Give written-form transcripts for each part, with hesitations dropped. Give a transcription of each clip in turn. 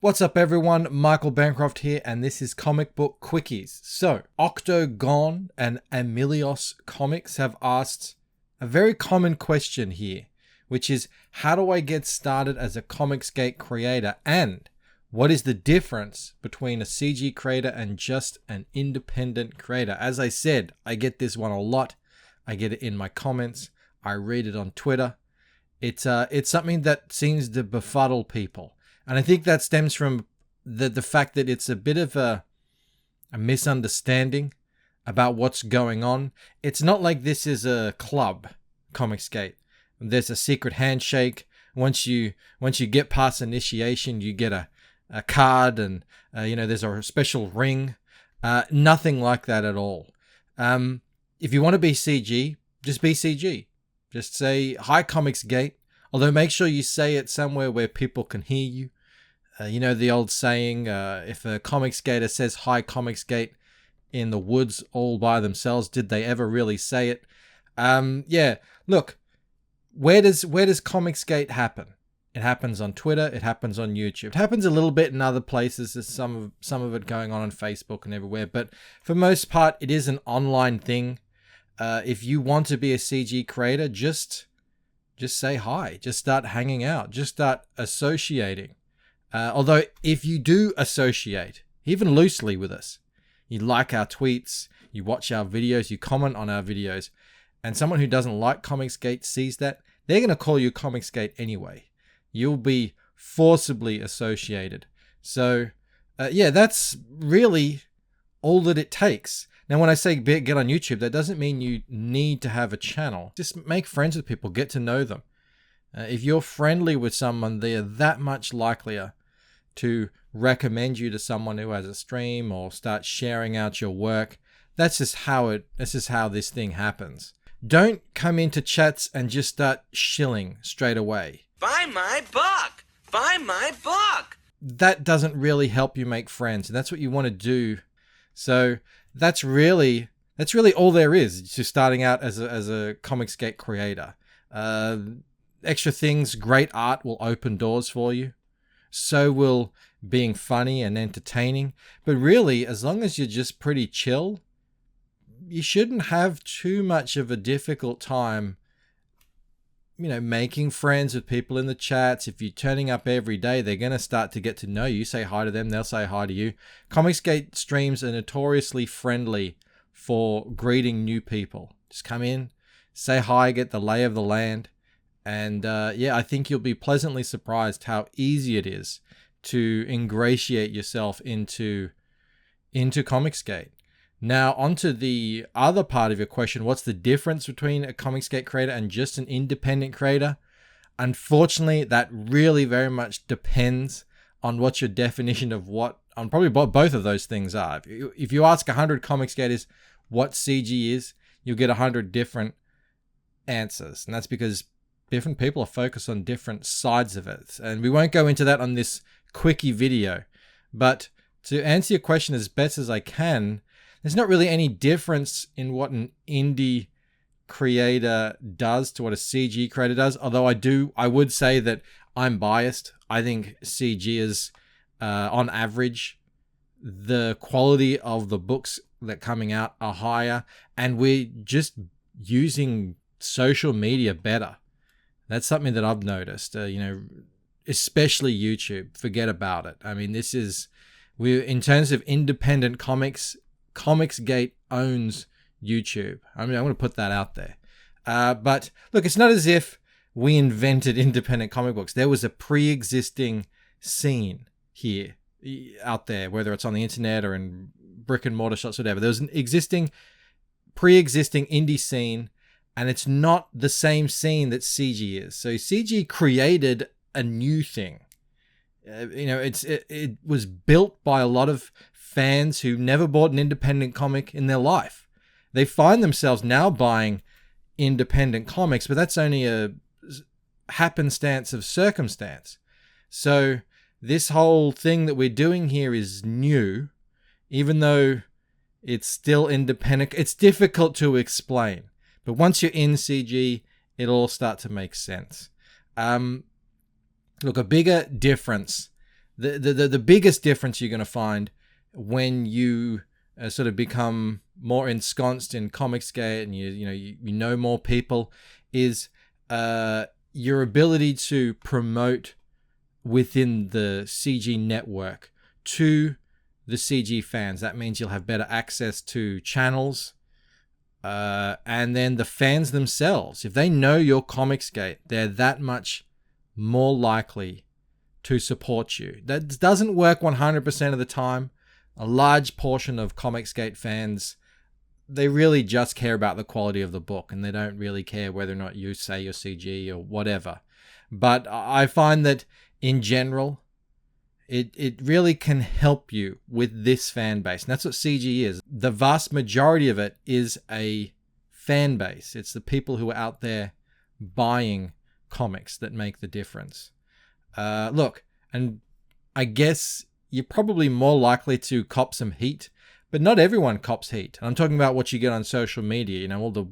What's up everyone, Michael Bancroft here, and this is Comic Book Quickies. So, Octagon and Emilios Comics have asked a very common question here, which is, how do I get started as a Comicsgate creator, and what is the difference between a CG creator and just an independent creator? As I said, I get this one a lot. I get it in my comments. I read it on Twitter. It's something that seems to befuddle people. And I think that stems from the fact that it's a bit of a misunderstanding about what's going on. It's not like this is a club, Comicsgate. There's a secret handshake. Once you get past initiation, you get a card and there's a special ring. Nothing like that at all. If you want to be CG, just be CG. Just say, hi Comicsgate. Although make sure you say it somewhere where people can hear you. You know the old saying, if a Comicsgater says hi Comicsgate in the woods all by themselves, did they ever really say it? Yeah, look, where does Comicsgate happen? It happens on Twitter, it happens on YouTube. It happens a little bit in other places. There's some of it going on Facebook and everywhere, but for most part, it is an online thing. If you want to be a CG creator, just say hi. Just start hanging out. Just start associating. Although if you do associate, even loosely with us, you like our tweets, you watch our videos, you comment on our videos, and someone who doesn't like Comicsgate sees that, they're going to call you Comicsgate anyway. You'll be forcibly associated. So, yeah, that's really all that it takes. Now, when I say get on YouTube, that doesn't mean you need to have a channel. Just make friends with people, get to know them. If you're friendly with someone, they're that much likelier to recommend you to someone who has a stream or start sharing out your work. That's just how this thing happens. Don't come into chats and just start shilling straight away. Buy my book! Buy my book! That doesn't really help you make friends, and that's what you want to do. So that's really all there is to starting out as a Comicsgate creator. Extra things, great art will open doors for you. So will being funny and entertaining. But really, as long as you're just pretty chill, you shouldn't have too much of a difficult time, making friends with people in the chats. If you're turning up every day, they're going to start to get to know you. Say hi to them, they'll say hi to you. Comicsgate streams are notoriously friendly for greeting new people. Just come in, say hi, get the lay of the land. And yeah, I think you'll be pleasantly surprised how easy it is to ingratiate yourself into Comicsgate. Now, onto the other part of your question, what's the difference between a Comicsgate creator and just an independent creator? Unfortunately, that really very much depends on what your definition of on probably both of those things are. If you ask 100 Comicsgaters what CG is, you'll get 100 different answers. And that's because different people are focused on different sides of it. And we won't go into that on this quickie video. But to answer your question as best as I can, there's not really any difference in what an indie creator does to what a CG creator does. Although I would say that I'm biased. I think CG is, on average, the quality of the books that are coming out are higher. And we're just using social media better. That's something that I've noticed, especially YouTube. Forget about it. I mean, in terms of independent comics, Comicsgate owns YouTube. I mean, I want to put that out there. But look, it's not as if we invented independent comic books. There was a pre-existing scene here, out there, whether it's on the internet or in brick and mortar shops, whatever. There was an pre-existing indie scene. And it's not the same scene that CG is. So CG created a new thing. It was built by a lot of fans who never bought an independent comic in their life. They find themselves now buying independent comics, but that's only a happenstance of circumstance. So this whole thing that we're doing here is new, even though it's still independent. It's difficult to explain. But once you're in CG, it'll all start to make sense. Look, a bigger difference the biggest difference you're going to find when you sort of become more ensconced in Comicsgate and you know more people is your ability to promote within the CG network to the CG fans. That means you'll have better access to channels, and then the fans themselves. If they know your Comicsgate, they're that much more likely to support you. That doesn't work 100% of the time. A large portion of Comicsgate fans, they really just care about the quality of the book, and they don't really care whether or not you say you're CG or whatever. But I find that in general, it really can help you with this fan base. And that's what CG is. The vast majority of it is a fan base. It's the people who are out there buying comics that make the difference. Look, and I guess you're probably more likely to cop some heat, but not everyone cops heat. And I'm talking about what you get on social media, all the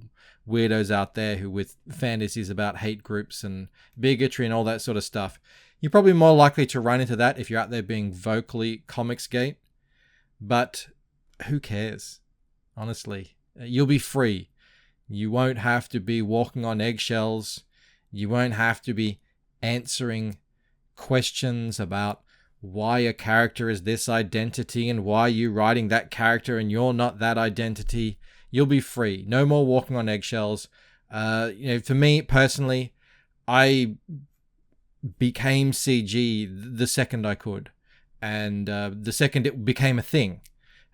weirdos out there who with fantasies about hate groups and bigotry and all that sort of stuff. You're probably more likely to run into that if you're out there being vocally Comicsgate. But who cares? Honestly, you'll be free. You won't have to be walking on eggshells. You won't have to be answering questions about why a character is this identity and why you're writing that character and you're not that identity. You'll be free. No more walking on eggshells. For me personally, I became CG the second I could, and the second it became a thing,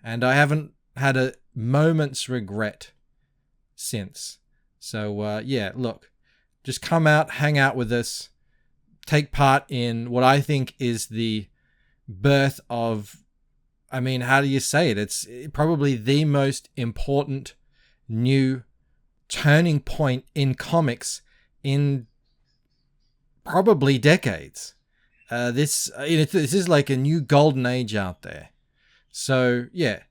and I haven't had a moment's regret since. So look, just come out, hang out with us, take part in what I think is the birth of, how do you say it? It's probably the most important new turning point in comics in probably decades. This is like a new golden age out there. So yeah,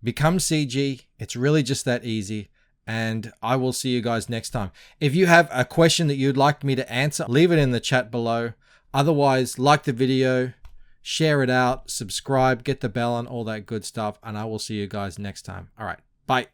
become CG. It's really just that easy. And I will see you guys next time. If you have a question that you'd like me to answer, leave it in the chat below. Otherwise, like the video, share it out, subscribe, get the bell on, all that good stuff. And I will see you guys next time. All right, bye.